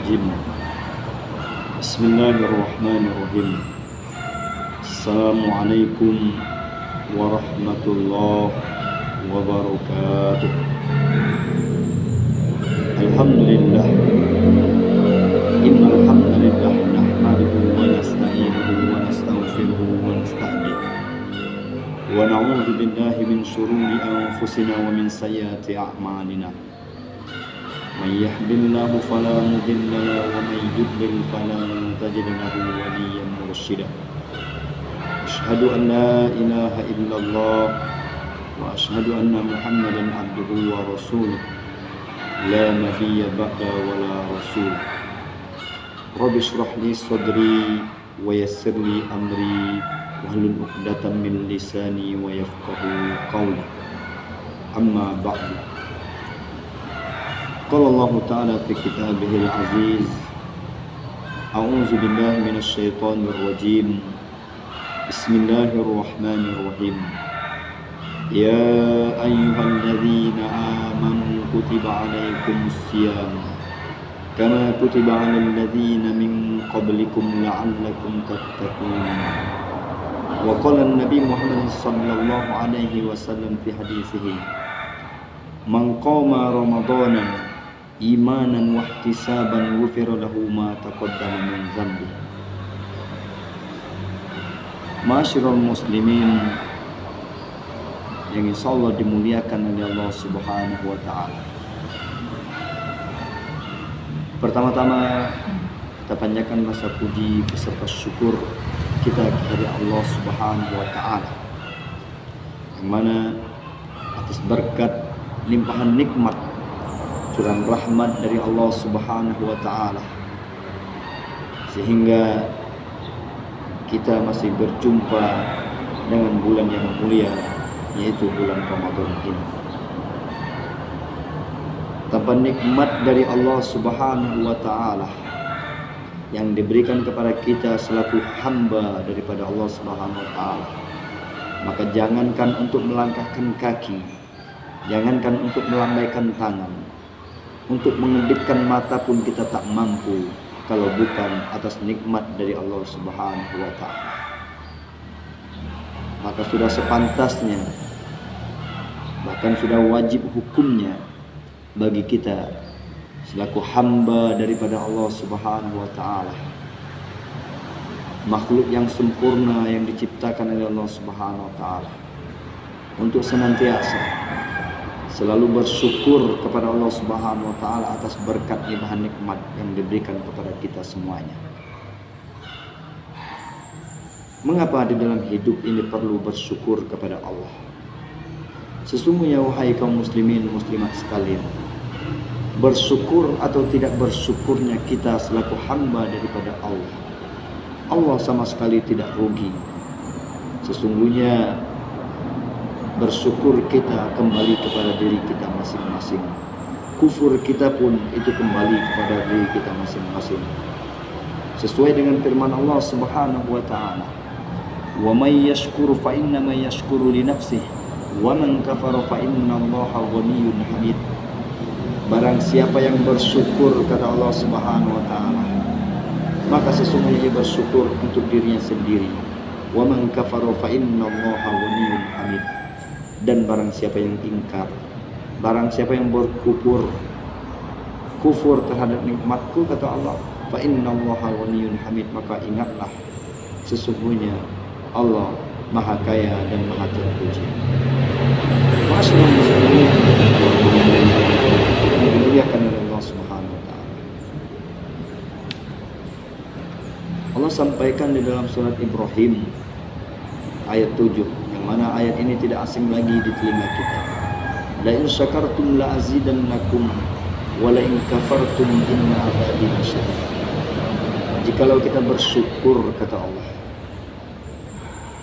الرجيم بسم الله الرحمن الرحيم السلام عليكم ورحمة الله وبركاته الحمد لله إن الحمد لله نحمده ونستعينه ونستغفره ونستهديه ونعوذ بالله من شرور أنفسنا ومن سيئات أعمالنا من يهد الله فلا مضل له ومن يضلل فلا تجد له وليا مرشدا أشهد أن لا إله إلا الله وأشهد أن محمدا عبده ورسوله لا نبي بعد ولا رسول رب اشرح لي صدري ويسر لي أمري واحلل عقدة من لساني ويفقهوا قولي أما بعد قال الله تعالى في كتابه العزيز أعوذ بالله من الشيطان الرجيم بسم الله الرحمن الرحيم يا أيها الذين آمنوا كتب عليكم الصيام كما كتب على الذين من قبلكم لعلكم تتقون وقال النبي محمد صلى الله عليه وسلم في حديثه من قام رمضان إيمانا واحتسابا غفر له ما تقدم من ذنبه. Masyarul muslimin yang insyaallah dimuliakan oleh Allah Subhanahu wa taala. Pertama-tama kita panjatkan rasa puji beserta syukur kita kepada Allah Subhanahu wa taala, yang mana atas berkat limpahan nikmat curahan rahmat dari Allah Subhanahu wa taala sehingga kita masih berjumpa dengan bulan yang mulia, yaitu bulan Ramadan ini. Tanpa nikmat dari Allah Subhanahu wa taala yang diberikan kepada kita selaku hamba daripada Allah Subhanahu wa taala, maka jangankan untuk melangkahkan kaki, jangankan untuk melambaikan tangan, untuk mengedipkan mata pun kita tak mampu kalau bukan atas nikmat dari Allah Subhanahu wa taala. Maka sudah sepantasnya, bahkan sudah wajib hukumnya bagi kita selaku hamba daripada Allah Subhanahu wa taala, makhluk yang sempurna yang diciptakan oleh Allah Subhanahu wa taala, untuk senantiasa selalu bersyukur kepada Allah Subhanahu wa taala atas berkat limpahan nikmat yang diberikan kepada kita semuanya. Mengapa di dalam hidup ini perlu bersyukur kepada Allah? Sesungguhnya wahai kaum muslimin muslimat sekalian, bersyukur atau tidak bersyukurnya kita selaku hamba daripada Allah, Allah sama sekali tidak rugi. Sesungguhnya bersyukur kita kembali kepada diri kita masing-masing. Kufur kita pun itu kembali kepada diri kita masing-masing. Sesuai dengan firman Allah Subhanahu wa taala, "Wa may yashkuru fa innama yashkuru li nafsihi, wa man kafara fa innallaha ghaniyyun hamid." Barang siapa yang bersyukur, kata Allah Subhanahu wa taala, maka sesungguhnya dia bersyukur untuk dirinya sendiri. Wa man kafara fa innallaha ghaniyyun hamid. Dan barang siapa yang ingkar, barang siapa yang berkufur, kufur terhadap nikmatku, kata Allah, fa innallaha ghaniyyun hamid, maka ingatlah sesungguhnya Allah maha kaya dan maha terpuji. Masyaallah muslimin dimuliakan oleh Allah Subhanahu wa taala. Allah sampaikan di dalam surat Ibrahim ayat 7, yang mana ayat ini tidak asing lagi di telinga kita. La in syakartum la azidannakum wa la in kafartum inna adzabi lasyadid. Jikalau kita bersyukur, kata Allah,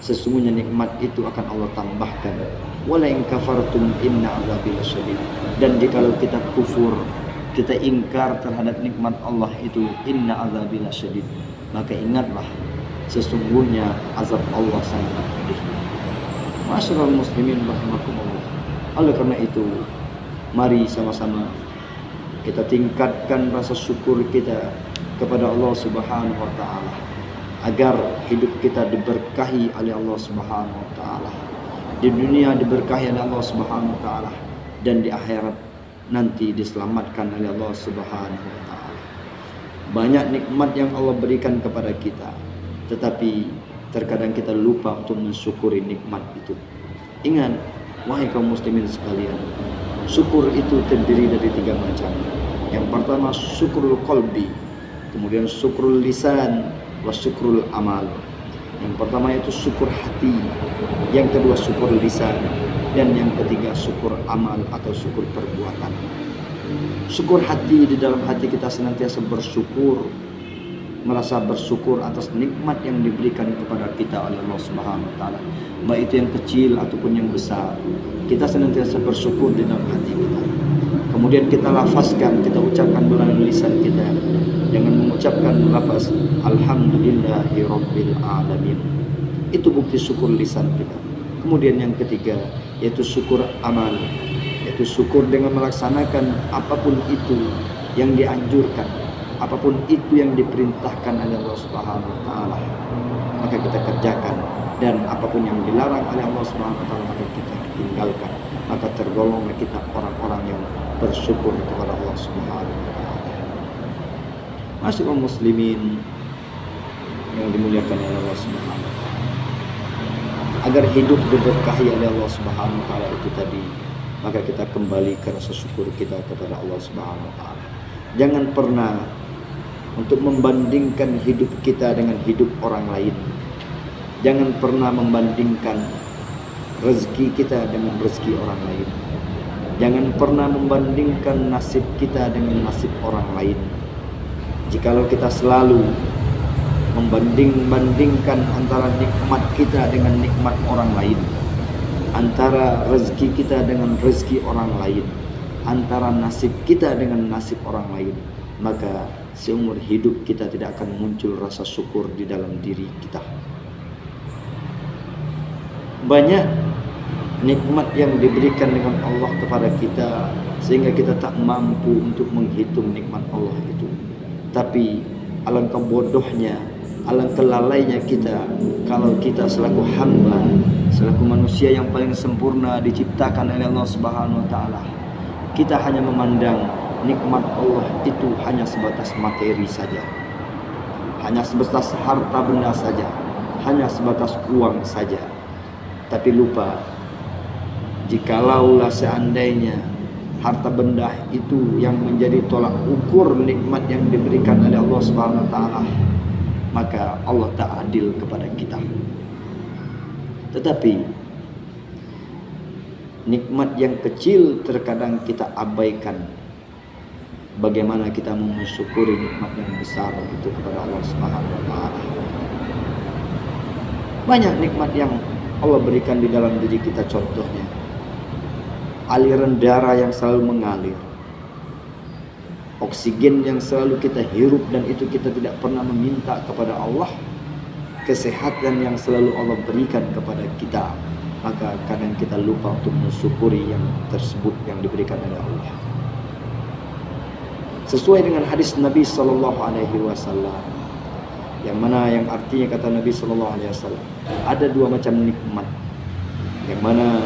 sesungguhnya nikmat itu akan Allah tambahkan. Wa la in kafartum inna adzabi lasyadid. Dan jikalau kita kufur, kita ingkar terhadap nikmat Allah itu, inna adzabi lasyadid, maka ingatlah sesungguhnya azab Allah sangat pedih. Masyarul muslimin rahimakumullah. Oleh karena itu, mari sama-sama Kita tingkatkan rasa syukur kita kepada Allah Subhanahu wa taala agar hidup kita diberkahi oleh Allah Subhanahu wa taala. Di dunia diberkahi oleh Allah Subhanahu wa taala dan di akhirat nanti diselamatkan oleh Allah Subhanahu wa taala. Banyak nikmat yang Allah berikan kepada kita, tetapi terkadang kita lupa untuk mensyukuri nikmat itu. Ingat, wahai kaum muslimin sekalian, syukur itu terdiri dari 3 macam. Yang pertama syukrul qalbi, kemudian syukrul lisan, wa syukrul amal. Yang pertama itu syukur hati, yang kedua syukur lisan, dan yang ketiga syukur amal atau syukur perbuatan. Syukur hati, di dalam hati kita senantiasa bersyukur, merasa bersyukur atas nikmat yang diberikan kepada kita oleh Allah Subhanahu wa taala, baik itu yang kecil ataupun yang besar. Kita senantiasa bersyukur di dalam hati kita. Kemudian kita lafazkan, kita ucapkan melalui lisan kita dengan mengucapkan lafaz alhamdulillahirabbil alamin. Itu bukti syukur lisan kita. Kemudian yang ketiga yaitu syukur amal, yaitu syukur dengan melaksanakan apapun itu yang dianjurkan, apapun itu yang diperintahkan oleh Allah Subhanahu wa taala, maka kita kerjakan, dan apapun yang dilarang oleh Allah Subhanahu wa taala maka kita tinggalkan. Maka tergolonglah kita orang-orang yang bersyukur kepada Allah Subhanahu wa taala. Masyaallah muslimin yang dimuliakan oleh Allah Subhanahu wa taala. Agar hidup diberkahi oleh Allah Subhanahu wa taala itu tadi, maka kita kembali ke rasa syukur kita kepada Allah Subhanahu wa taala. Jangan pernah untuk membandingkan hidup kita dengan hidup orang lain. Jangan pernah membandingkan rezeki kita dengan rezeki orang lain. Jangan pernah membandingkan nasib kita dengan nasib orang lain. Jikalau kita selalu membanding-bandingkan antara nikmat kita dengan nikmat orang lain, antara rezeki kita dengan rezeki orang lain, antara nasib kita dengan nasib orang lain, maka seumur hidup kita tidak akan muncul rasa syukur di dalam diri kita. Banyak nikmat yang diberikan dengan Allah kepada kita sehingga kita tak mampu untuk menghitung nikmat Allah itu. Tapi alangkah bodohnya, alangkah lalainya kita kalau kita selaku hamba, selaku manusia yang paling sempurna diciptakan oleh Allah Subhanahu wa taala, kita hanya memandang nikmat Allah itu hanya sebatas materi saja, hanya sebatas harta benda saja, hanya sebatas uang saja. Tapi lupa, jikalaulah seandainya harta benda itu yang menjadi tolak ukur nikmat yang diberikan oleh Allah Subhanahu wa taala, maka Allah tak adil kepada kita. Tetapi nikmat yang kecil terkadang kita abaikan. Bagaimana kita mensyukuri nikmat yang besar itu kepada Allah Subhanahu wa taala. Banyak nikmat yang Allah berikan di dalam diri kita, contohnya aliran darah yang selalu mengalir, oksigen yang selalu kita hirup dan itu kita tidak pernah meminta kepada Allah, kesehatan yang selalu Allah berikan kepada kita, maka kadang kita lupa untuk mensyukuri yang tersebut yang diberikan oleh Allah. Sesuai dengan hadis Nabi Sallallahu Alaihi Wasallam, yang mana yang artinya kata Nabi Sallallahu Alaihi Wasallam, ada 2 macam nikmat yang mana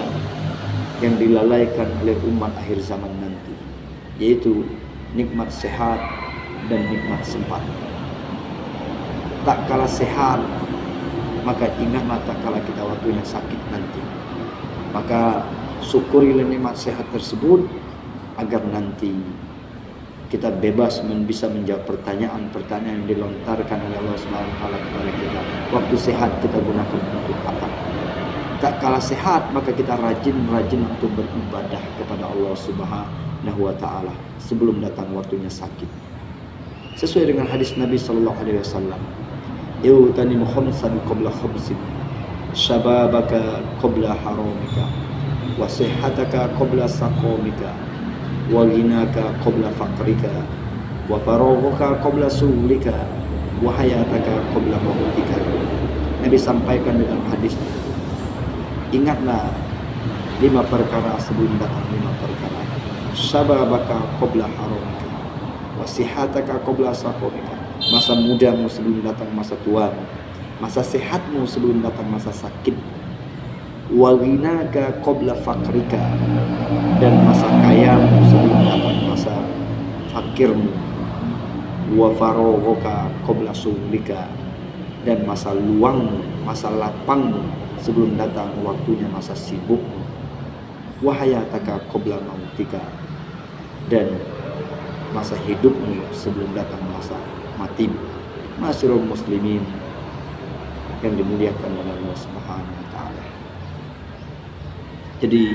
yang dilalaikan oleh umat akhir zaman nanti, yaitu nikmat sehat dan nikmat sempat. Tak kala sehat, maka ingatlah tak kala kita waktunya sakit nanti. Maka syukurilah nikmat sehat tersebut agar nanti kita bebas bisa menjawab pertanyaan-pertanyaan yang dilontarkan oleh Allah Subhanahu wa taala kepada kita. Waktu sehat kita gunakan untuk apa? Tak kala sehat maka kita rajin-rajin untuk beribadah kepada Allah Subhanahu wa taala sebelum datang waktunya sakit. Sesuai dengan hadis Nabi sallallahu alaihi wasallam, "Yutanim khamsan qabla khamsin, syababaka qabla haramika, wa sihhataka qabla saqamika, wa ghinaka qabla faqrika, wa faraghuka qabla sughulika, wa hayataka qabla mautika." Nabi sampaikan dalam hadis, ingatlah 5 perkara sebelum datang 5 perkara. Syababaka qabla haramika, sihataka qabla saqamika, masa mudamu sebelum datang masa tuamu, masa sehatmu sebelum datang masa sakit, wa ghinaka qabla faqrika, dan masa kayamu sebelum datang masa fakirmu, wa faraghuka qabla syughlika, dan masa luangmu, masa lapangmu sebelum datang waktunya masa sibukmu, wa hayataka qabla mautika, dan masa hidupmu sebelum datang masa matimu. Masyarul muslimin yang dimuliakan oleh Allah Subhanahu wa taala. Jadi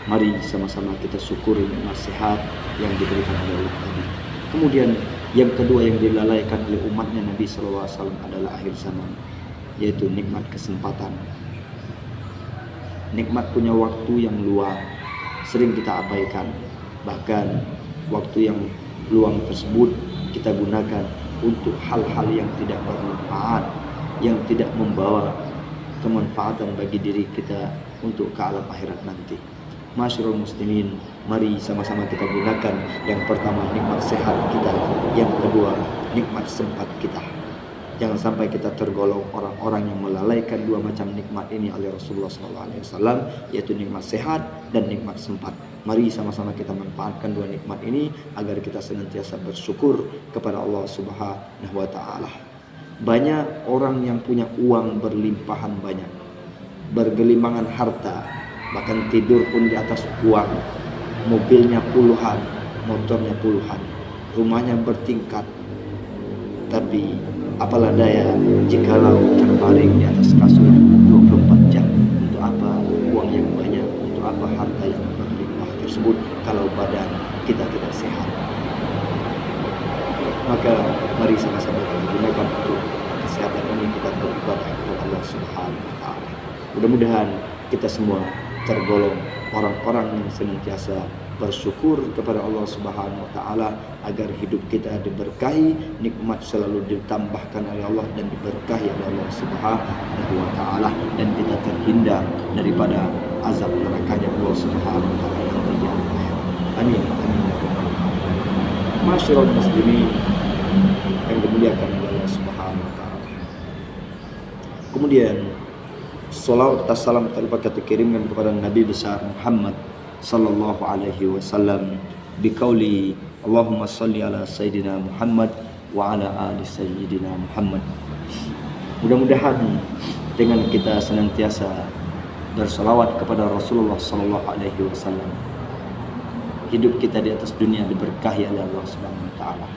mari sama-sama kita syukuri nikmat sehat yang diberikan oleh Allah tadi. Kemudian yang kedua yang dilalaikan oleh umatnya Nabi sallallahu alaihi wasallam adalah akhir zaman, yaitu nikmat kesempatan. Nikmat punya waktu yang luang sering kita abaikan. Bahkan waktu yang luang tersebut kita gunakan untuk hal-hal yang tidak bermanfaat, yang tidak membawa kemanfaatan bagi diri kita untuk ke alam akhirat nanti. Masyarul muslimin, mari sama-sama kita gunakan yang pertama nikmat sehat kita, yang kedua nikmat sempat kita. Jangan sampai kita tergolong orang-orang yang melalaikan dua macam nikmat ini oleh Rasulullah SAW, yaitu nikmat sehat dan nikmat sempat. Mari sama-sama kita manfaatkan dua nikmat ini agar kita senantiasa bersyukur kepada Allah Subhanahu wa taala. Banyak orang yang punya uang berlimpahan banyak, bergelimbangan harta, bahkan tidur pun di atas uang, mobilnya puluhan, motornya puluhan, rumahnya bertingkat. Tapi apalah daya jikalau terbaring di atas kasur 24 jam. Untuk apa uang yang banyak, untuk apa harta yang berlimpah tersebut kalau badan kita tidak sehat? Maka mari sama-sama kita gunakan untuk kesehatan ini, kita beribadah kepada Allah Subhanahu wa taala. Mudah-mudahan kita semua tergolong orang-orang yang senantiasa bersyukur kepada Allah Subhanahu wa taala agar hidup kita diberkahi, nikmat selalu ditambahkan oleh Allah dan diberkahi oleh Allah Subhanahu wa taala, dan kita terhindar daripada azab neraka-Nya Allah Subhanahu wa taala nanti di alam akhirat. Amin. Masyarul muslimin yang dimuliakan oleh Allah Subhanahu wa taala. Kemudian salawat dan salam terlipat dikirimkan kepada Nabi besar Muhammad sallallahu alaihi wasallam biqauli Allahumma salli ala sayyidina Muhammad wa ala ali sayyidina Muhammad. Mudah-mudahan dengan kita senantiasa bersalawat kepada Rasulullah sallallahu alaihi wasallam, hidup kita di atas dunia diberkahi oleh Allah Subhanahu wa taala.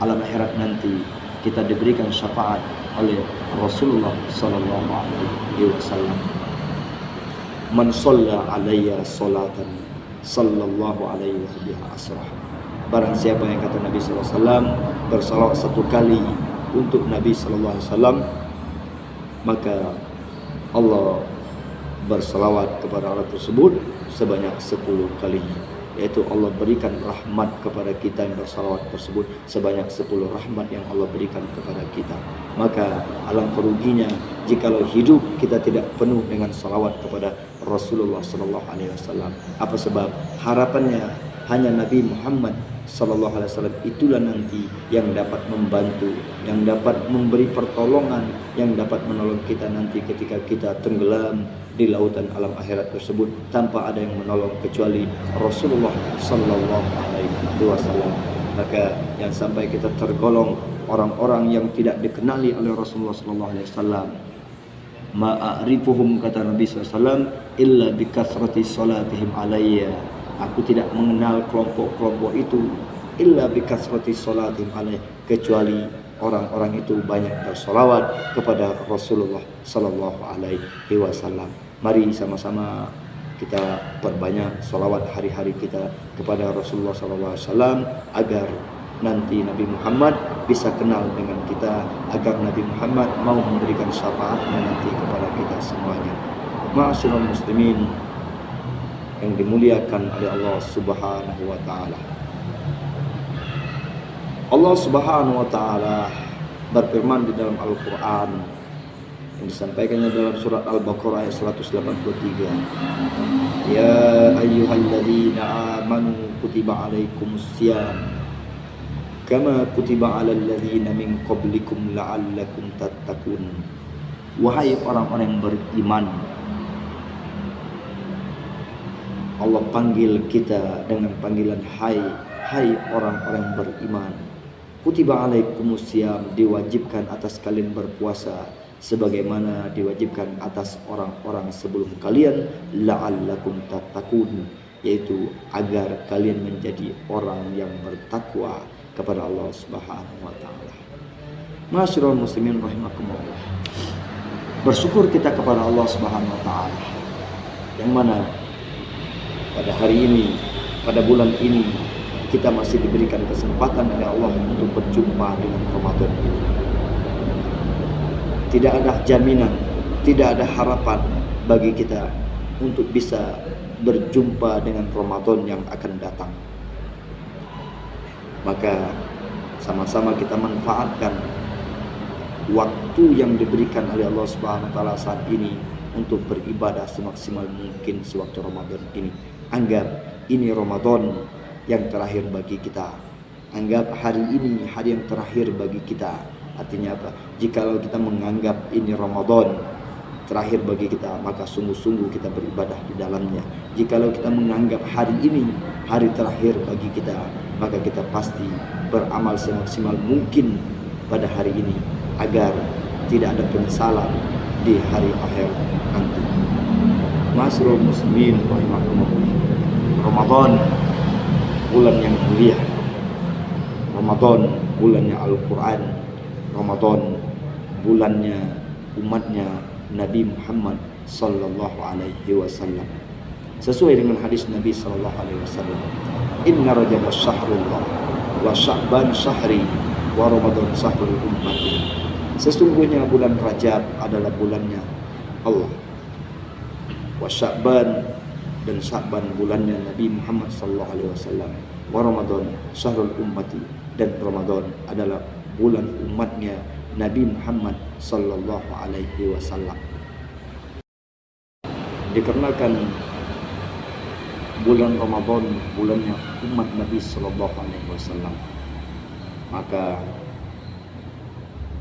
Alam akhirat nanti kita diberikan syafaat oleh Rasulullah sallallahu alaihi wasallam. Man shalla alayya salatan sallallahu alaihi wa asrah. Barang siapa yang kata Nabi sallallahu alaihi wasallam bersalawat satu kali untuk Nabi sallallahu alaihi wasallam, maka Allah bersalawat kepada orang tersebut sebanyak 10 kali, yaitu Allah berikan rahmat kepada kita yang bersalawat tersebut sebanyak 10 rahmat yang Allah berikan kepada kita. Maka alangkah ruginya jikalau hidup kita tidak penuh dengan salawat kepada Rasulullah sallallahu alaihi wasallam. Apa sebab? Harapannya hanya Nabi Muhammad sallallahu alaihi wasallam itulah nanti yang dapat membantu, yang dapat memberi pertolongan, yang dapat menolong kita nanti ketika kita tenggelam di lautan alam akhirat tersebut tanpa ada yang menolong kecuali Rasulullah sallallahu alaihi wasallam. Maka yang sampai kita tergolong orang-orang yang tidak dikenali oleh Rasulullah sallallahu alaihi wasallam. Ma'arifuhum, kata Nabi sallallahu alaihi wasallam, illa bikasrati salatihim alayya. Aku tidak mengenal kelompok-kelompok itu illa bikasrati salatihim alayya, kecuali orang-orang itu banyak bersolawat kepada Rasulullah sallallahu alaihi wasallam. Mari sama-sama kita perbanyak solawat hari-hari kita kepada Rasulullah sallallahu alaihi wasallam agar nanti Nabi Muhammad bisa kenal dengan kita, agar Nabi Muhammad mau memberikan syafaatnya nanti kepada kita semuanya. Ma'asyiral muslimin yang dimuliakan oleh Allah Subhanahu wa taala. Allah Subhanahu wa taala berfirman di dalam Al-Qur'an yang disampaikannya dalam surat Al-Baqarah ayat 183. Ya ayyuhalladzina amanu kutiba alaikumus syiyam kama kutiba 'alal ladzina min qablikum la'allakum tattaqun. Wahai orang-orang yang beriman, Allah panggil kita dengan panggilan hai orang-orang beriman. Kutiba alaikumusiyam, diwajibkan atas kalian berpuasa sebagaimana diwajibkan atas orang-orang sebelum kalian, la'allakum tattaqun, yaitu agar kalian menjadi orang yang bertakwa kepada Allah Subhanahu wa taala. Ma'asyiral muslimin rahimakumullah. Bersyukur kita kepada Allah Subhanahu wa taala yang mana pada hari ini, pada bulan ini, kita masih diberikan kesempatan oleh Allah untuk berjumpa dengan Ramadan ini. Tidak ada jaminan, tidak ada harapan bagi kita untuk bisa berjumpa dengan Ramadan yang akan datang. Maka sama-sama kita manfaatkan waktu yang diberikan oleh Allah Subhanahu wa taala saat ini untuk beribadah semaksimal mungkin sewaktu Ramadan ini. Anggap ini Ramadan yang terakhir bagi kita. Anggap hari ini hari yang terakhir bagi kita. Artinya apa? Jikalau kita menganggap ini Ramadan terakhir bagi kita, maka sungguh-sungguh kita beribadah di dalamnya. Jikalau kita menganggap hari ini hari terakhir bagi kita, maka kita pasti beramal semaksimal mungkin pada hari ini agar tidak ada penyesalan di hari akhir nanti. Ma'asyiral muslimin rahimakumullah. Ramadan bulan yang mulia. Ramadan bulannya Al-Quran. Ramadan bulannya umatnya Nabi Muhammad sallallahu alaihi wasallam. Sesuai dengan hadis Nabi sallallahu alaihi wasallam, inna Rajab syahrullah wa Sya'ban syahri wa Ramadan syahrul ummati. Sesungguhnya bulan Rajab adalah bulannya Allah. Wa Sya'ban, dan Sya'ban bulannya Nabi Muhammad sallallahu alaihi wasallam. Wa Ramadan syahrul ummati, dan Ramadan adalah bulan umatnya Nabi Muhammad sallallahu alaihi wasallam. Dikarenakan bulan Ramadan bulannya umat Nabi sallallahu alaihi wasallam, maka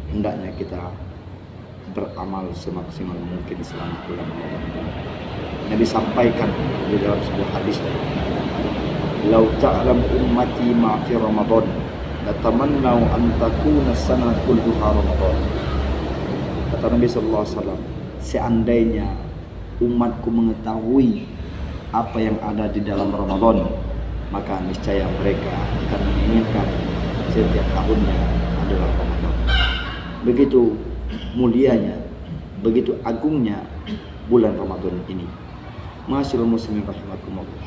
hendaknya kita beramal semaksimal mungkin selama bulan Ramadan. Nabi sampaikan di dalam sebuah hadis, "Lau ta'lam ummati ma fi Ramadan, latamannau an takuna sanah kulluha Ramadan." Kata Nabi sallallahu alaihi wasallam, seandainya umatku mengetahui apa yang ada di dalam Ramadan, maka niscaya mereka akan menginginkan setiap tahunnya adalah Ramadan. Begitu mulianya, begitu agungnya bulan Ramadan ini. Ma'asyiral muslimin rahimakumullah.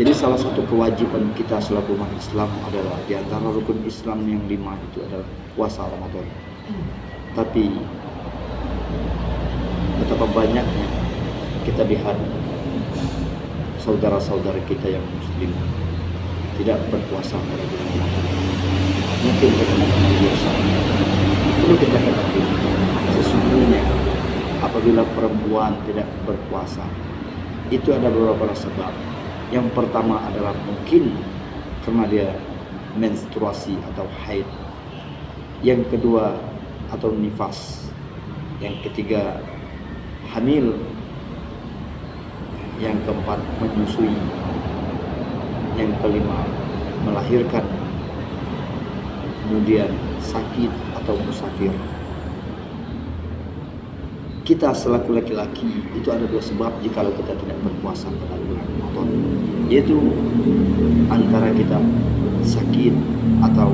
Jadi salah satu kewajiban kita selaku umat Islam adalah di antara rukun Islam yang 5 itu adalah puasa Ramadan. Tapi betapa banyaknya kita lihat saudara-saudara kita yang muslim tidak berpuasa pada bulan Ramadan. Mungkin karena biasa. Perlu kita ketahui, sesungguhnya apabila perempuan tidak berpuasa, itu ada beberapa sebab. Yang pertama adalah mungkin karena dia menstruasi atau haid. Yang kedua atau nifas. Yang ketiga hamil. Yang keempat menyusui. Yang kelima melahirkan. Kemudian sakit atau musafir. Kita selaku laki-laki itu ada 2 sebab jikalau kita tidak berpuasa pada bulan Ramadan, yaitu antara kita sakit atau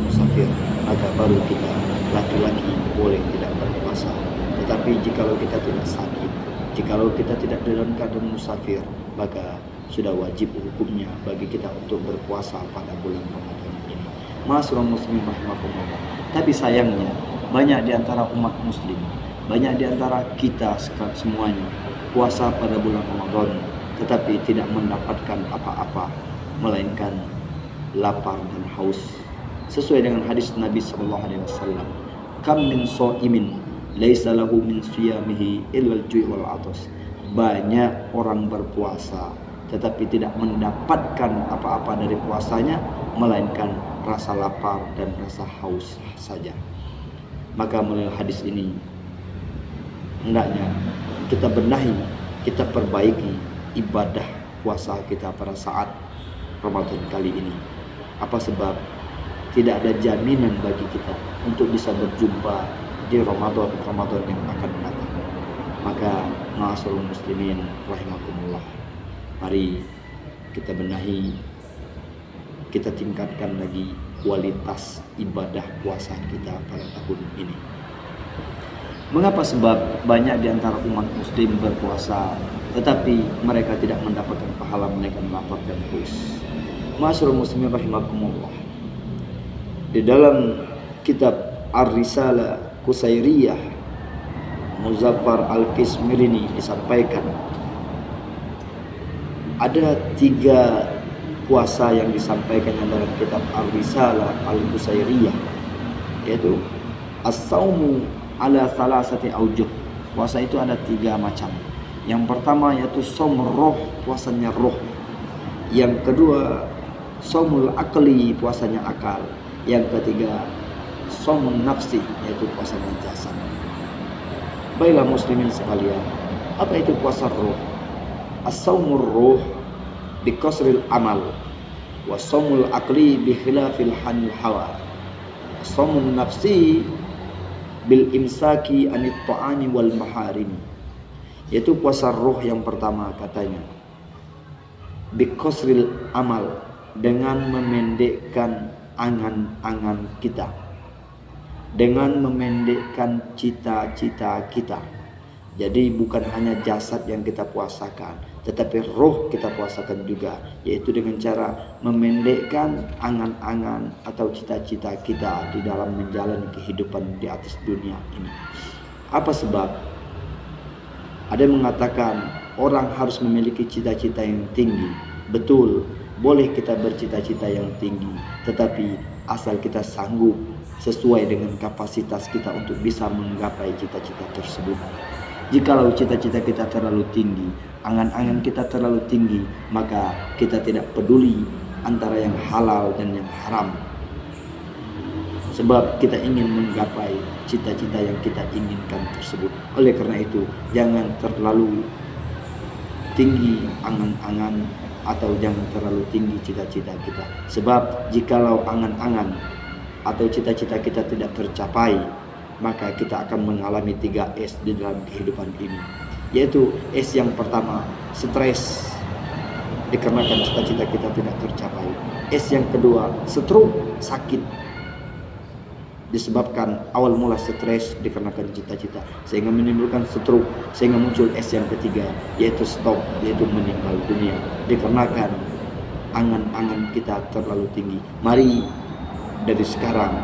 musafir, maka baru kita laki-laki boleh tidak berpuasa. Tetapi jikalau kita tidak sakit, jikalau kita tidak dalam keadaan musafir, maka sudah wajib hukumnya bagi kita untuk berpuasa pada bulan Ramadan ini. Ma'asyiral muslimin rahimakumullah. Tapi sayangnya banyak di antara umat muslim, banyak di antara kita semuanya puasa pada bulan Ramadan tetapi tidak mendapatkan apa-apa melainkan lapar dan haus. Sesuai dengan hadis Nabi sallallahu alaihi wasallam, "Kam min shaimin laisa lahu min siyamihi illa al-ju' wal 'atas." Banyak orang berpuasa tetapi tidak mendapatkan apa-apa dari puasanya melainkan rasa lapar dan rasa haus saja. Maka melalui hadis ini hendaknya kita benahi, kita perbaiki ibadah puasa kita pada saat Ramadan kali ini. Apa sebab? Tidak ada jaminan bagi kita untuk bisa berjumpa di Ramadan yang akan datang. Maka ma'asyiral muslimin rahimakumullah, mari kita benahi, kita tingkatkan lagi kualitas ibadah puasa kita pada tahun ini. Mengapa? Sebab banyak di antara umat muslim berpuasa tetapi mereka tidak mendapatkan pahala menaikkan lapar dan haus. Ma'asyiral muslimin rahimakumullah, di dalam kitab Ar-Risalah Qusairiyah Muzaffar Al-Kismirini disampaikan ada 3 puasa yang disampaikan dalam kitab Ar-Risalah Al-Qusairiyah, yaitu as-saumu ala salasati aujuh. Puasa itu ada 3 macam. Yang pertama yaitu saum roh, puasanya roh. Yang kedua saumul akli, puasanya akal. Yang ketiga saumun nafsi, yaitu puasanya jasad. Baiklah muslimin sekalian, apa itu puasa roh? As-saumur roh bi qasril amal wa saumul akli bi khilafil hawa. Saumun nafsi bil imsaki anit ta'ami wal maharim, yaitu puasa roh yang pertama katanya bi qasril amal, dengan memendekkan angan-angan kita, dengan memendekkan cita-cita kita. Jadi bukan hanya jasad yang kita puasakan, tetapi roh kita puasakan juga, yaitu dengan cara memendekkan angan-angan atau cita-cita kita di dalam menjalani kehidupan di atas dunia ini. Apa sebab? Ada yang mengatakan orang harus memiliki cita-cita yang tinggi. Betul, boleh kita bercita-cita yang tinggi, tetapi asal kita sanggup sesuai dengan kapasitas kita untuk bisa menggapai cita-cita tersebut. Jikalau cita-cita kita terlalu tinggi, angan-angan kita terlalu tinggi, maka kita tidak peduli antara yang halal dan yang haram. Sebab kita ingin menggapai cita-cita yang kita inginkan tersebut. Oleh karena itu, jangan terlalu tinggi angan-angan atau jangan terlalu tinggi cita-cita kita. Sebab jikalau angan-angan atau cita-cita kita tidak tercapai, maka kita akan mengalami 3 S di dalam kehidupan ini. Yaitu S yang pertama, stres dikarenakan cita-cita kita tidak tercapai. S yang kedua, stroke, sakit, disebabkan awal mula stres dikarenakan cita-cita sehingga menimbulkan stroke, sehingga muncul S yang ketiga, yaitu stop, yaitu meninggal dunia dikarenakan angan-angan kita terlalu tinggi. Mari dari sekarang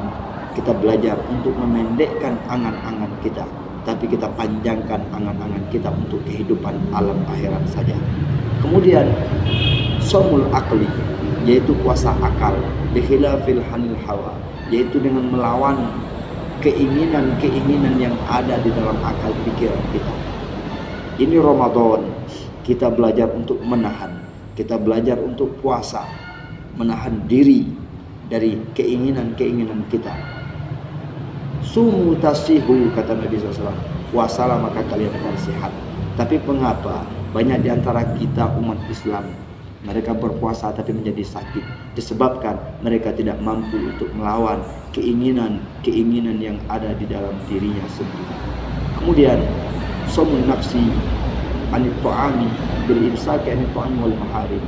kita belajar untuk memendekkan angan-angan kita, tapi kita panjangkan angan-angan kita untuk kehidupan alam akhirat saja. Kemudian saumul akli, yaitu puasa akal, bikhilafil hanil hawa, yaitu dengan melawan keinginan-keinginan yang ada di dalam akal pikiran kita. Ini Ramadan, kita belajar untuk menahan, kita belajar untuk puasa, menahan diri dari keinginan-keinginan kita. Sumu tasihu, kata Nabi SAW, puasalah maka kalian akan sehat. Tapi mengapa banyak di antara kita umat Islam, mereka berpuasa tapi menjadi sakit? Disebabkan mereka tidak mampu untuk melawan keinginan-keinginan yang ada di dalam dirinya sendiri. Kemudian saumun nafsi anit ta'ami bil imsaki anit ta'ami wal maharim.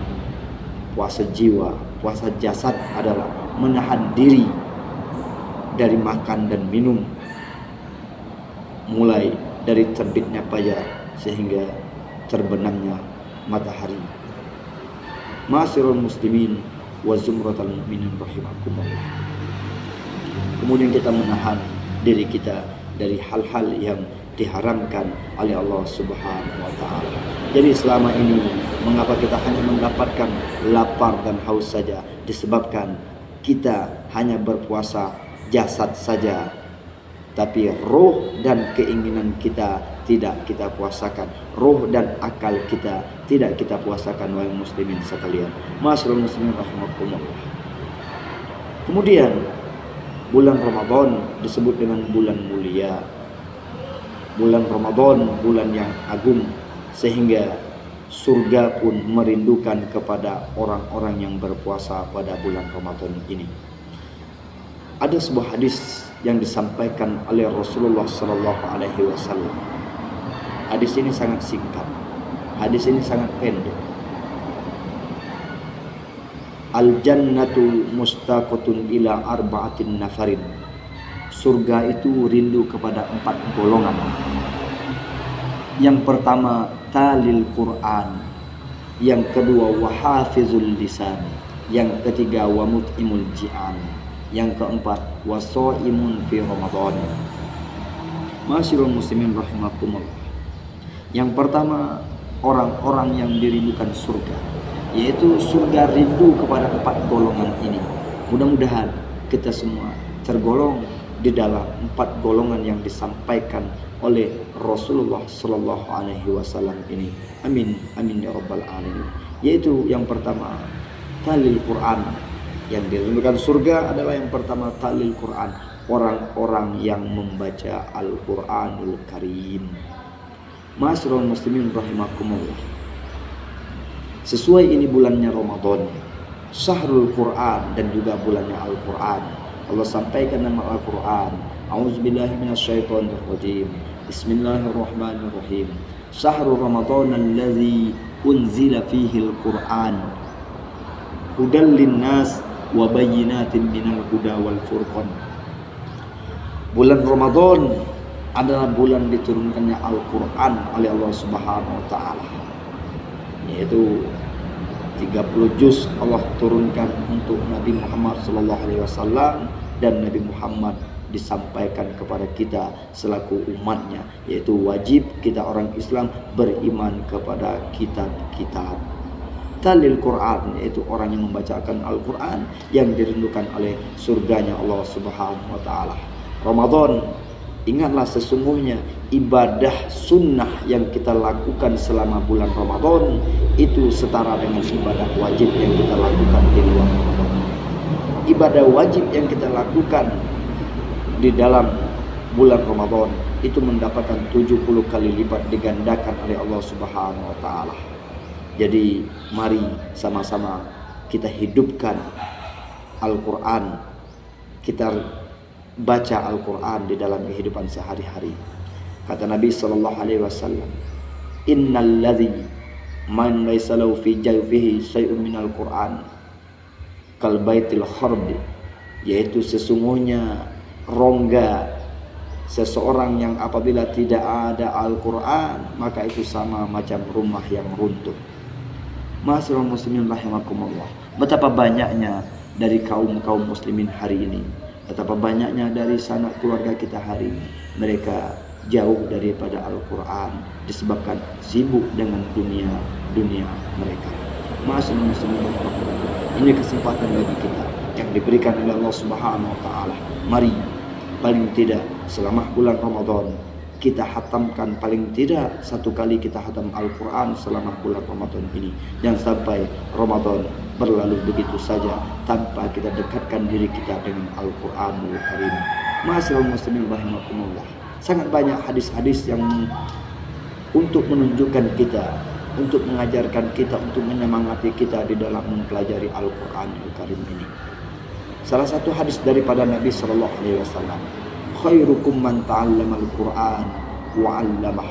Puasa jiwa, puasa jasad adalah menahan diri dari makan dan minum, mulai dari terbitnya fajar sehingga terbenamnya matahari. Ma'asyiral muslimin wa zumratal mu'minin rahimakumullah. Kemudian kita menahan diri kita dari hal-hal yang diharamkan oleh Allah Subhanahu wa taala. Jadi selama ini mengapa kita hanya mendapatkan lapar dan haus saja? Disebabkan kita hanya berpuasa jasad saja, tapi roh dan keinginan kita tidak kita puasakan. Roh dan akal kita tidak kita puasakan, wahai muslimin sekalian. Ma'asyiral muslimin rahimakumullah. Kemudian bulan Ramadan disebut dengan bulan mulia. Bulan Ramadan bulan yang agung, sehingga surga pun merindukan kepada orang-orang yang berpuasa pada bulan Ramadan ini. Ada sebuah hadis yang disampaikan oleh Rasulullah Sallallahu Alaihi Wasallam. Hadis ini sangat singkat, hadis ini sangat pendek. Al-jannatu mustaqatun ila arba'atin nafarin. Surga itu rindu kepada 4 golongan. Yang pertama talil Quran, yang kedua wahafizul lisan, yang ketiga wa mut'imul ji'an, yang keempat wasaimun fi Ramadan. Masyarul muslimin rahimakumullah. Yang pertama orang-orang yang dirindukan surga, yaitu surga rindu kepada 4 golongan ini. Mudah-mudahan kita semua tergolong di dalam 4 golongan yang disampaikan oleh Rasulullah Sallallahu Alaihi Wasallam ini. Amin, amin ya rabbal alamin. Yaitu yang pertama talil Quran. Yang dirindukan surga adalah yang pertama talil Quran, orang-orang yang membaca Al-Quranul Karim. Ma'asyiral muslimin rahimakumullah. Sesuai ini bulannya Ramadan, Syahrul Quran, dan juga bulannya Al-Quran. Allah sampaikan nama Al-Quran. A'udzubillahi minasyaitonirrajim. Bismillahirrahmanirrahim. Syahrul Ramadan allazi unzila fihi al-Quran hudal linnas wa bayyinatin minal huda wal furqan. Bulan Ramadan adalah bulan diturunkannya Al-Quran oleh Allah Subhanahu wa taala. Yaitu 30 juz Allah turunkan untuk Nabi Muhammad sallallahu alaihi wasallam, dan Nabi Muhammad disampaikan kepada kita selaku umatnya, yaitu wajib kita orang Islam beriman kepada kitab-kitab. Talil Quran, yaitu orang yang membacakan Al-Quran, yang dirindukan oleh surganya Allah Subhanahu wa taala. Ramadan, ingatlah sesungguhnya ibadah sunnah yang kita lakukan selama bulan Ramadan itu setara dengan ibadah wajib yang kita lakukan di luar Ramadan. Ibadah wajib yang kita lakukan di dalam bulan Ramadan itu mendapatkan 70 kali lipat digandakan oleh Allah Subhanahu wa taala. Jadi mari sama-sama kita hidupkan Al-Quran, kita baca Al-Quran di dalam kehidupan sehari-hari. Kata Nabi sallallahu alaihi wasallam, "Innal ladzi man laysa lahu fi jawfihi syai'un minal Qur'an kal baitil kharbi." Yaitu sesungguhnya rongga seseorang yang apabila tidak ada Al-Quran, maka itu sama macam rumah yang runtuh. Ma'asyiral muslimin rahimakumullah. Betapa banyaknya dari kaum muslimin hari ini, betapa banyaknya dari sanak keluarga kita hari ini, mereka jauh daripada Al-Quran disebabkan sibuk dengan dunia mereka. Ma'asyiral muslimin rahimakumullah. Ini kesempatan bagi kita yang diberikan oleh Allah Subhanahu wa taala. Mari paling tidak selama bulan Ramadan kita hatamkan, paling tidak 1 kali kita hatam Al-Quran selama bulan Ramadan ini. Jangan sampai Ramadan berlalu begitu saja tanpa kita dekatkan diri kita dengan Al-Quranul Karim. Ma'asyiral muslimin rahimakumullah. Sangat banyak hadis-hadis yang untuk menunjukkan kita, untuk mengajarkan kita, untuk menyemangati kita di dalam mempelajari Al-Quranul Karim ini. Salah satu hadis daripada Nabi sallallahu alaihi wasallam, khairukum man ta'allama al-Qur'an wa 'allamah,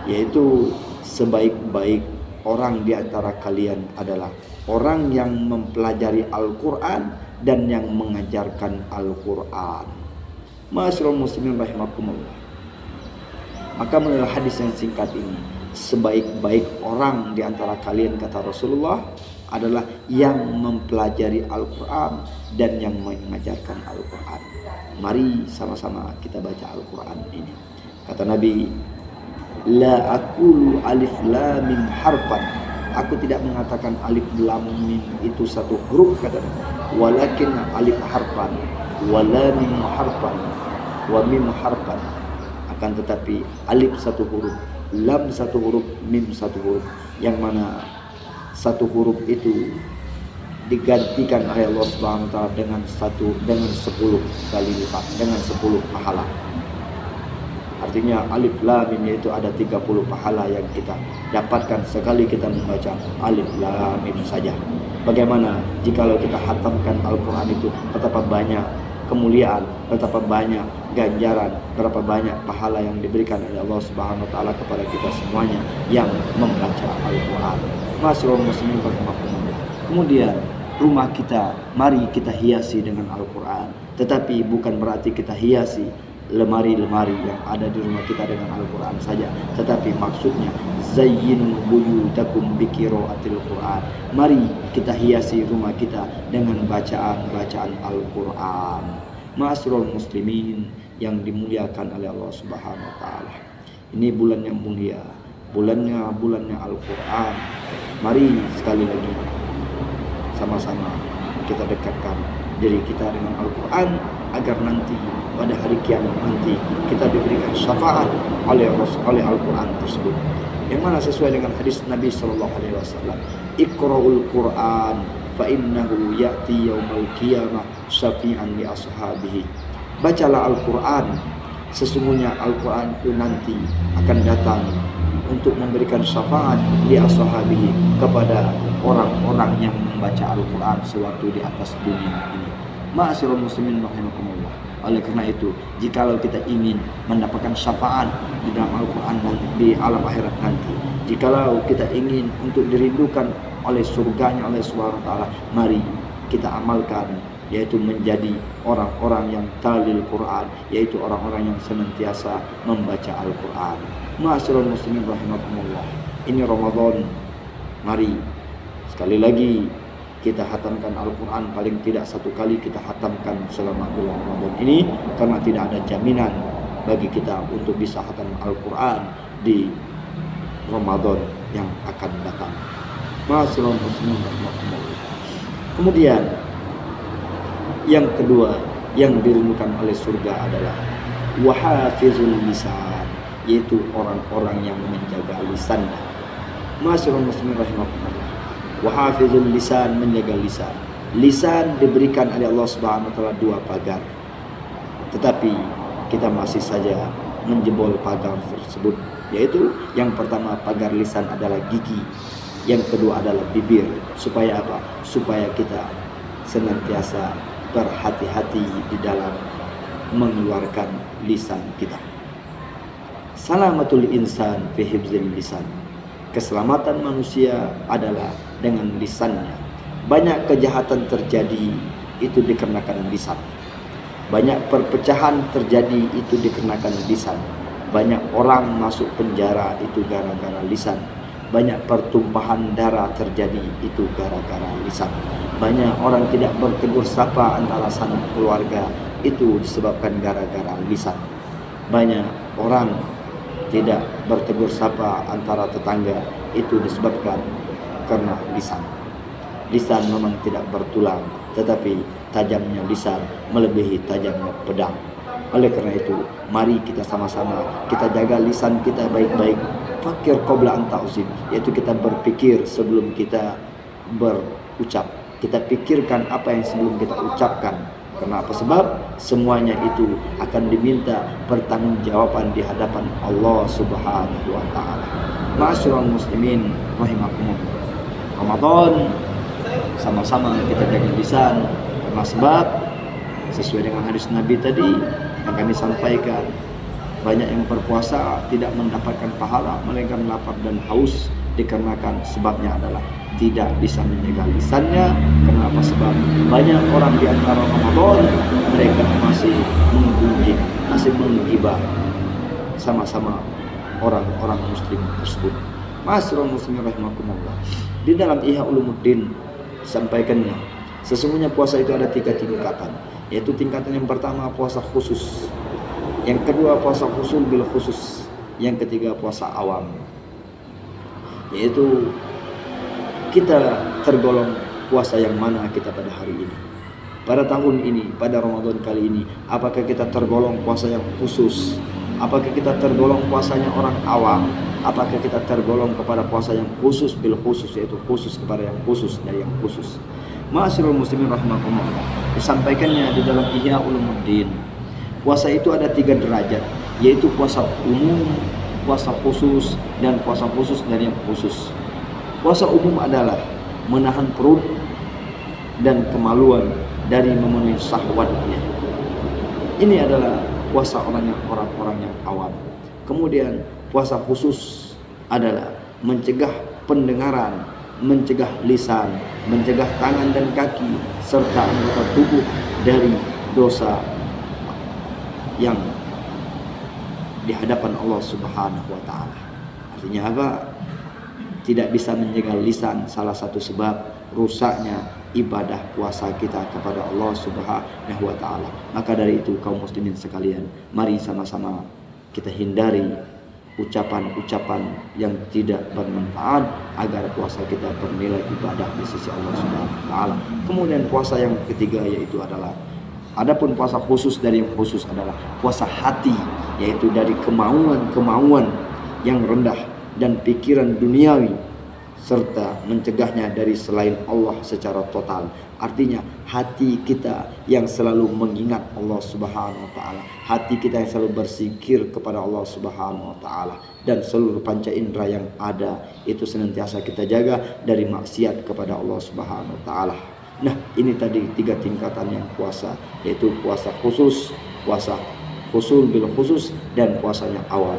yaitu sebaik-baik orang di antara kalian adalah orang yang mempelajari Al-Qur'an dan yang mengajarkan Al-Qur'an. Ma'asyiral muslimin rahimakumullah. Maka menurut hadis yang singkat ini, sebaik-baik orang di antara kalian, kata Rasulullah, adalah yang mempelajari Al-Quran dan yang mengajarkan Al-Quran. Mari sama-sama kita baca Al-Quran ini. Kata Nabi, la aqulu alif lam mim harfan. Aku tidak mengatakan alif lam mim itu satu huruf, kata Nabi. Walakin alif harfan, wa lam mim harfan, wa mim harfan. Akan tetapi alif satu huruf, lam satu huruf, mim satu huruf, yang mana satu huruf itu digantikan oleh Allah Subhanahu wa taala dengan 10 kali lipat, dengan 10 pahala. Artinya alif lam mim, yaitu ada 30 pahala yang kita dapatkan sekali kita membaca alif lam mim saja. Bagaimana jikalau kita hatamkan Al-Quran itu, betapa banyak kemuliaan, betapa banyak ganjaran, berapa banyak pahala yang diberikan oleh Allah Subhanahu wa taala kepada kita semuanya yang membaca Al-Quran. Masyaallah muslimin rahimakumullah. Kemudian rumah kita, mari kita hiasi dengan Al-Quran. Tetapi bukan berarti kita hiasi lemari-lemari yang ada di rumah kita dengan Al-Quran saja, tetapi maksudnya zayyinu buyutakum biqiraatil Quran. Mari kita hiasi rumah kita dengan bacaan-bacaan Al-Quran. Ma'asyiral muslimin yang dimuliakan oleh Allah Subhanahu wa taala. Ini bulan yang mulia, bulannya Al-Quran. Mari sekali lagi sama-sama kita dekatkan diri kita dengan Al-Quran, agar nanti pada hari kiamat nanti kita diberikan syafaat oleh Al-Quran tersebut, yang mana sesuai dengan hadis Nabi sallallahu alaihi wasallam, Iqra'ul Quran fa innahu ya'ti yaumal qiyamah syafi'an li ashabihi. Bacalah Al-Quran, sesungguhnya Al-Quran itu nanti akan datang untuk memberikan syafaat li ashabihi, kepada orang-orang yang membaca Al-Quran sewaktu di atas dunia ini. Ma'asyiral muslimin rahimakumullah. Oleh karena itu, jikalau kita ingin mendapatkan syafaat di dalam Al-Quran dan di alam akhirat nanti, jikalau kita ingin untuk dirindukan oleh surganya oleh Subhanahu wa taala, mari kita amalkan, yaitu menjadi orang-orang yang talil Quran, yaitu orang-orang yang senantiasa membaca Al-Quran. Ma'asyiral muslimin rahimakumullah. Ini Ramadan, mari sekali lagi kita hatamkan Al-Quran, paling tidak 1 kali kita hatamkan selama bulan Ramadan ini, karena tidak ada jaminan bagi kita untuk bisa hatam Al-Quran di Ramadan yang akan datang. Ma'asyiral muslimin rahimakumullah. Kemudian yang kedua yang dirindukan oleh surga adalah wahafizul lisan, yaitu orang-orang yang menjaga lisannya. Ma'asyiral muslimin rahimakumullah. Wahafizul lisan, menjaga lisan. Lisan diberikan oleh Allah Subhanahu wa taala 2 pagar. Tetapi kita masih saja menjebol pagar tersebut, yaitu yang pertama pagar lisan adalah gigi, yang kedua adalah bibir. Supaya apa? Supaya kita senantiasa berhati-hati di dalam mengeluarkan lisan kita. Salamatul insan fi hifzil lisan. Keselamatan manusia adalah dengan lisannya. Banyak kejahatan terjadi itu dikarenakan lisan. Banyak perpecahan terjadi itu dikarenakan lisan. Banyak orang masuk penjara itu gara-gara lisan. Banyak pertumpahan darah terjadi itu gara-gara lisan. Banyak orang tidak bertegur sapa antara sanak keluarga itu disebabkan gara-gara lisan. Banyak orang tidak bertegur sapa antara tetangga itu disebabkan karena lisan. Lisan memang tidak bertulang, tetapi tajamnya lisan melebihi tajamnya pedang. Oleh karena itu, mari kita sama-sama kita jaga lisan kita baik-baik. Fakir qabla an ta'zim, yaitu kita berpikir sebelum kita berucap. Kita pikirkan apa yang sebelum kita ucapkan. Kenapa? Sebab semuanya itu akan diminta pertanggungjawaban di hadapan Allah Subhanahu wa taala. Ma'asyiral muslimin rahimakumullah. Ramadan sama-sama kita jaga lisan, karena sebab sesuai dengan hadis Nabi tadi yang kami sampaikan, banyak yang berpuasa tidak mendapatkan pahala melainkan lapar dan haus, dikarenakan sebabnya adalah tidak bisa menjaga lisannya. Kenapa? Sebab banyak orang di antara Ramadan mereka masih menggunjing, masih menggibah sama-sama orang-orang muslim tersebut. Ma'asyiral muslimin rahimakumullah. Di dalam Ihya Ulumuddin sampaikannya, sesungguhnya puasa itu ada 3 tingkatan, yaitu tingkatan yang pertama puasa khusus, yang kedua puasa khusul bil khusus, yang ketiga puasa awam, yaitu kita tergolong puasa yang mana kita pada hari ini, pada tahun ini, pada Ramadan kali ini. Apakah kita tergolong puasa yang khusus? Apakah kita tergolong puasanya orang awam? Apakah kita tergolong kepada puasa yang khusus bil khusus, yaitu khusus kepada yang khusus dari yang khusus? Ma'asyiral muslimin rahimakumullah, disampaikannya di dalam Ihya Ulumuddin, puasa itu ada 3 derajat, yaitu puasa umum, puasa khusus, dan puasa khusus dan yang khusus. Puasa umum adalah menahan perut dan kemaluan dari memenuhi syahwatnya. Ini adalah puasa orang-orang yang awam. Kemudian puasa khusus adalah mencegah pendengaran, mencegah lisan, mencegah tangan dan kaki, serta anggota tubuh dari dosa yang di hadapan Allah Subhanahu wa Ta'ala. Artinya apa? Tidak bisa menjaga lisan, salah satu sebab rusaknya ibadah puasa kita kepada Allah Subhanahu wa Ta'ala. Maka dari itu kaum muslimin sekalian, mari sama-sama kita hindari ucapan-ucapan yang tidak bermanfaat agar puasa kita bernilai ibadah di sisi Allah Subhanahu wa Ta'ala. Kemudian puasa yang ketiga yaitu adalah, adapun puasa khusus dari yang khusus adalah puasa hati, yaitu dari kemauan-kemauan yang rendah dan pikiran duniawi, serta mencegahnya dari selain Allah secara total. Artinya hati kita yang selalu mengingat Allah Subhanahu wa Ta'ala, hati kita yang selalu berzikir kepada Allah Subhanahu wa Ta'ala, dan seluruh panca indera yang ada itu senantiasa kita jaga dari maksiat kepada Allah Subhanahu wa Ta'ala. Nah, ini tadi 3 tingkatan yang puasa, yaitu puasa khusus, puasa khusul bil khusus, dan puasanya awal.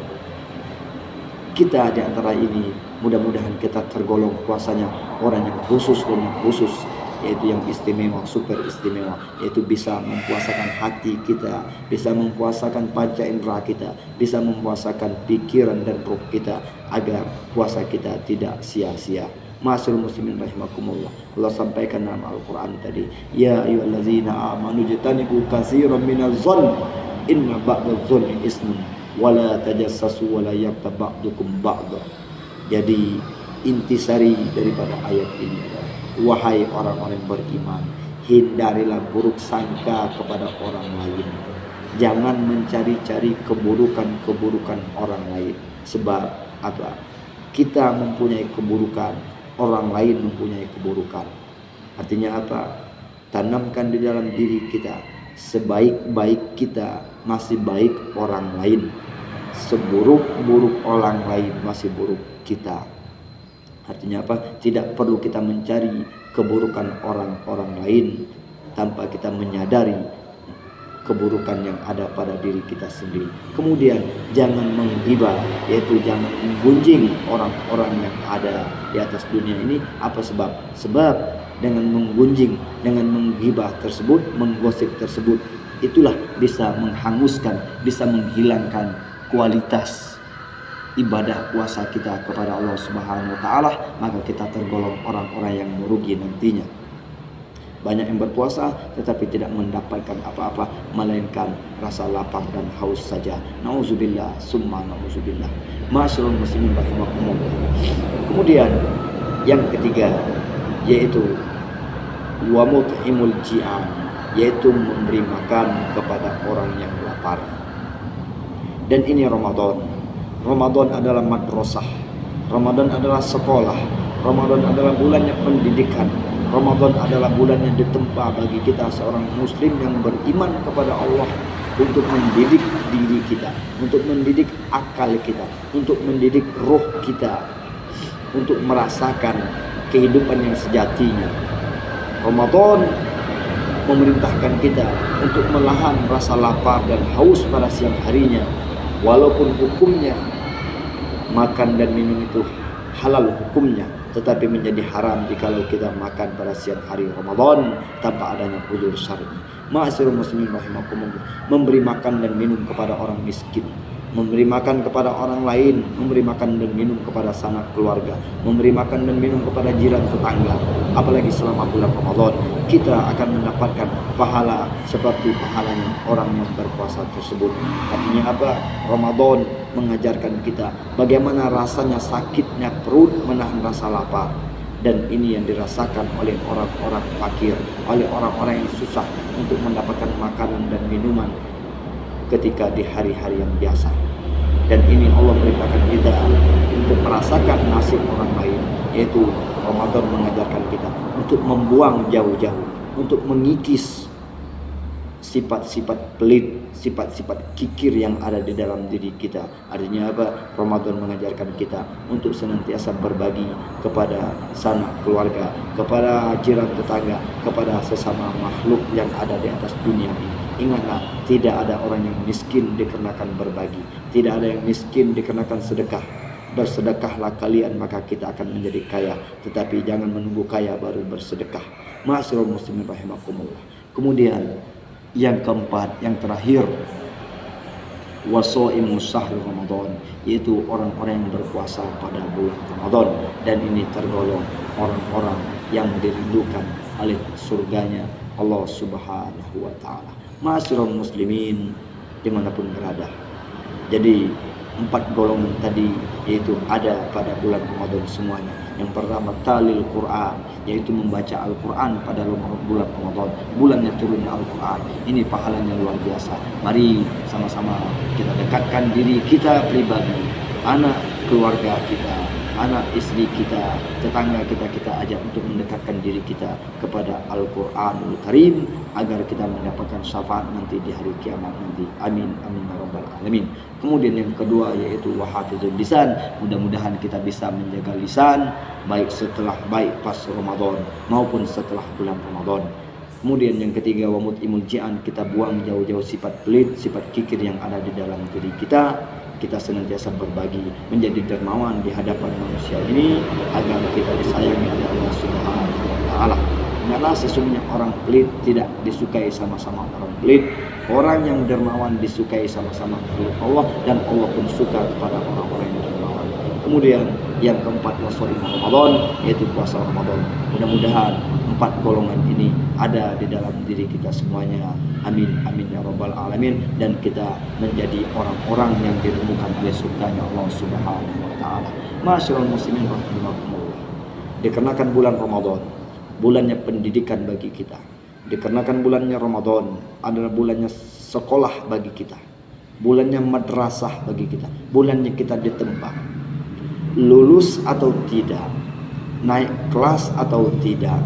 Kita di antara ini mudah-mudahan kita tergolong puasanya orang yang khusus dan yang khusus, yaitu yang istimewa, super istimewa, yaitu bisa mempuasakan hati kita, bisa mempuasakan panca indera kita, bisa mempuasakan pikiran dan ruh kita, agar puasa kita tidak sia-sia. Ma'asyiral muslimin rahimakumullah, Allah sampaikan dalam Al-Quran tadi, ya ayyuhallazina amanu jtanibu katsiran minadh-dhanni inna ba'dadh-dhanni ismun wala tajassasu wala yaghtab ba'dukum ba'dha. Jadi intisari daripada ayat ini adalah, wahai orang-orang yang beriman, hindarilah buruk sangka kepada orang lain. Jangan mencari-cari keburukan-keburukan orang lain. Sebab apa? Kita mempunyai keburukan, orang lain mempunyai keburukan. Artinya apa? Tanamkan di dalam diri kita, sebaik-baik kita masih baik orang lain, seburuk-buruk orang lain masih buruk kita. Artinya apa? Tidak perlu kita mencari keburukan orang-orang lain tanpa kita menyadari keburukan yang ada pada diri kita sendiri. Kemudian jangan menggibah, yaitu jangan menggunjing orang-orang yang ada di atas dunia ini. Apa sebab? Sebab dengan menggunjing, dengan menggibah tersebut, menggosip tersebut, itulah bisa menghanguskan, bisa menghilangkan kualitas ibadah puasa kita kepada Allah Subhanahu wa Ta'ala. Maka kita tergolong orang-orang yang merugi nantinya. Banyak yang berpuasa tetapi tidak mendapatkan apa-apa melainkan rasa lapar dan haus saja. Nauzubillah summa nauzubillah. Ma'asyiral muslimin rahimakumullah. Kemudian yang ketiga yaitu wa mut'imul ji'an, yaitu memberi makan kepada orang yang lapar. Dan ini Ramadan. Ramadan adalah madrasah. Ramadan adalah sekolah. Ramadan adalah bulannya pendidikan. Ramadan adalah bulan yang ditempa bagi kita seorang muslim yang beriman kepada Allah, untuk mendidik diri kita, untuk mendidik akal kita, untuk mendidik roh kita, untuk merasakan kehidupan yang sejatinya. Ramadan memerintahkan kita untuk menahan rasa lapar dan haus pada siang harinya, walaupun hukumnya makan dan minum itu halal hukumnya, tetapi menjadi haram jikalau kita makan pada siang hari Ramadan tanpa adanya uzur syar'i. Ma'asyiral muslimin rahimakumullah, memberi makan dan minum kepada orang miskin, memberi makan kepada orang lain, memberi makan dan minum kepada sanak keluarga, memberi makan dan minum kepada jiran tetangga, apalagi selama bulan Ramadan, kita akan mendapatkan pahala seperti pahalanya orang yang berpuasa tersebut. Artinya apa? Ramadan mengajarkan kita bagaimana rasanya sakitnya perut menahan rasa lapar, dan ini yang dirasakan oleh orang-orang fakir, oleh orang-orang yang susah untuk mendapatkan makanan dan minuman ketika di hari-hari yang biasa. dan ini Allah perintahkan kita untuk merasakan nasib orang lain, yaitu Ramadan mengajarkan kita untuk membuang jauh-jauh, untuk mengikis sifat-sifat pelit, sifat-sifat kikir yang ada di dalam diri kita. Artinya apa? Ramadan mengajarkan kita untuk senantiasa berbagi kepada sanak keluarga, kepada jiran tetangga, kepada sesama makhluk yang ada di atas dunia ini. Ingatlah, tidak ada orang yang miskin dikarenakan berbagi, tidak ada yang miskin dikarenakan sedekah. Bersedekahlah kalian maka kita akan menjadi kaya, tetapi jangan menunggu kaya baru bersedekah. Ma'asyiral muslimin rahimakumullah. Kemudian yang keempat, yang terakhir, wasaimu syahr Ramadan, yaitu orang-orang yang berpuasa pada bulan Ramadan, dan ini tergolong orang-orang yang dirindukan oleh surganya Allah Subhanahu wa taala. Ma'asyiral muslimin dimanapun berada. Jadi 4 golongan tadi yaitu ada pada bulan Ramadan semuanya. Yang pertama talil Quran, yaitu membaca Al-Quran pada bulan Ramadan, bulannya turunnya Al-Quran. Ini pahalanya luar biasa. Mari sama-sama kita dekatkan diri kita pribadi, anak keluarga kita, anak istri kita, tetangga kita ajak untuk mendekatkan diri kita kepada Al-Quranul Karim agar kita mendapatkan syafaat nanti di hari kiamat nanti. Amin amin ya rabbal alamin. Kemudian yang kedua yaitu wahafizul lisan, mudah-mudahan kita bisa menjaga lisan baik pas Ramadan maupun setelah bulan Ramadan. Kemudian yang ketiga wa mut'imul ji'an, kita buang jauh-jauh sifat pelit, sifat kikir yang ada di dalam diri kita. Kita senantiasa berbagi, menjadi dermawan di hadapan manusia ini agar kita disayangi oleh Allah Subhanahu wa taala. Ingatlah, sesungguhnya orang pelit tidak disukai sama-sama orang pelit. Orang yang dermawan disukai sama-sama oleh Allah, dan Allah pun suka kepada orang-orang yang dermawan. Kemudian yang keempat wasaimu Ramadan, yaitu puasa Ramadan. Mudah-mudahan 4 golongan ini ada di dalam diri kita semuanya. Amin amin ya rabbal alamin, dan kita menjadi orang-orang yang dirindukan oleh surganya Allah Subhanahu wa taala. Ma'asyiral muslimin rahimakumullah. Dikarenakan bulan Ramadan, bulannya pendidikan bagi kita. Dikarenakan bulannya Ramadan adalah bulannya sekolah bagi kita, bulannya madrasah bagi kita, bulannya kita ditempa. Lulus atau tidak, naik kelas atau tidak,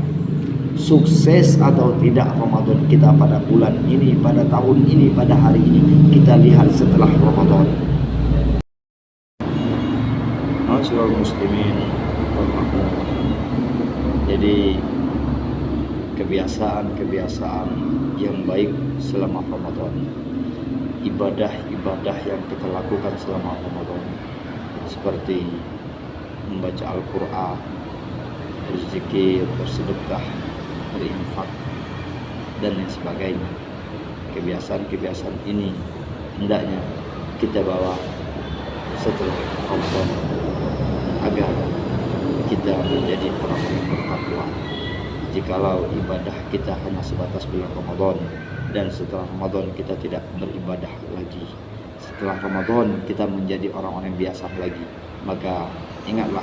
sukses atau tidak Ramadan kita pada bulan ini, pada tahun ini, pada hari ini, kita lihat setelah Ramadan. Ma'asyiral muslimin, jadi kebiasaan-kebiasaan yang baik selama Ramadan, ibadah-ibadah yang kita lakukan selama Ramadan, seperti membaca Al-Quran, berzikir, bersedekah, berinfak, dan lain sebagainya. Kebiasaan-kebiasaan ini hendaknya kita bawa setelah Ramadan agar kita menjadi orang-orang yang bertakwa. Jikalau ibadah kita hanya sebatas bulan Ramadan dan setelah Ramadan kita tidak beribadah lagi, setelah Ramadan kita menjadi orang-orang biasa lagi, maka ingatlah,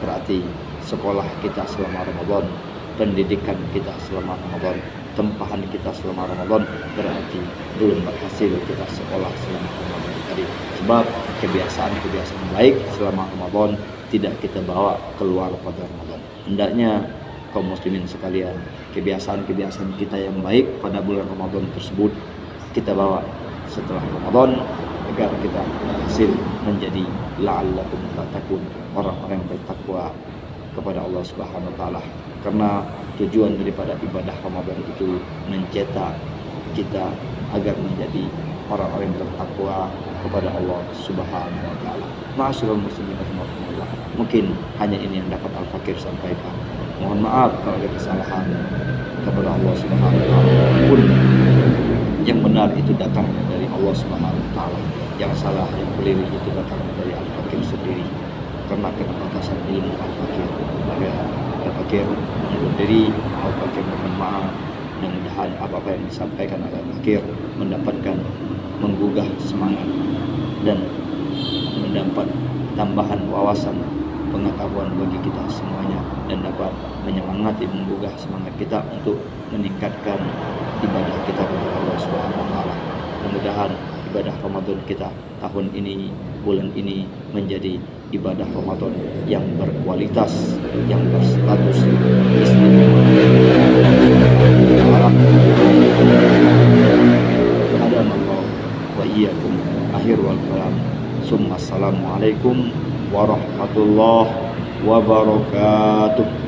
berarti sekolah kita selama Ramadan, pendidikan kita selama Ramadan, tempahan kita selama Ramadan, berarti belum berhasil kita sekolah selama Ramadan tadi. Sebab kebiasaan-kebiasaan baik selama Ramadan tidak kita bawa keluar pada Ramadan. Hendaknya kaum muslimin sekalian, kebiasaan-kebiasaan kita yang baik pada bulan Ramadan tersebut kita bawa setelah Ramadan agar kita berhasil menjadi la'allakum tattaqun, orang-orang yang bertakwa kepada Allah Subhanahu wa taala. Karena tujuan daripada ibadah Ramadan itu mencetak kita agar menjadi orang-orang yang bertakwa kepada Allah Subhanahu wa taala. Ma'asyiral muslimin rahimakumullah. Mungkin hanya ini yang dapat Al-Fakir sampaikan. Mohon maaf kalau ada kesalahan kepada Allah Subhanahu wa taala. Pun yang benar itu datang dari Allah Subhanahu wa taala. Yang salah, yang keliru itu datang dari Al-Fakir sendiri. Karena keterbatasan ilmu Al-Fakir, maka Al-Fakir mengundur diri, Al-Fakir mohon maaf. Mudah-mudahan apa-apa yang disampaikan oleh Al-Fakir mendapatkan menggugah semangat dan mendapat tambahan wawasan pengetahuan bagi kita semuanya, dan dapat menyemangati, menggugah semangat kita untuk meningkatkan ibadah kita kepada Allah Subhanahu wa taala. Mudah-mudahan ibadah Ramadan kita tahun ini, bulan ini menjadi ibadah Ramadan yang berkualitas, yang berstatus istimewa. Hadamallah wa iyyakum. Akhirul kalam. Assalamualaikum warahmatullahi wabarakatuh.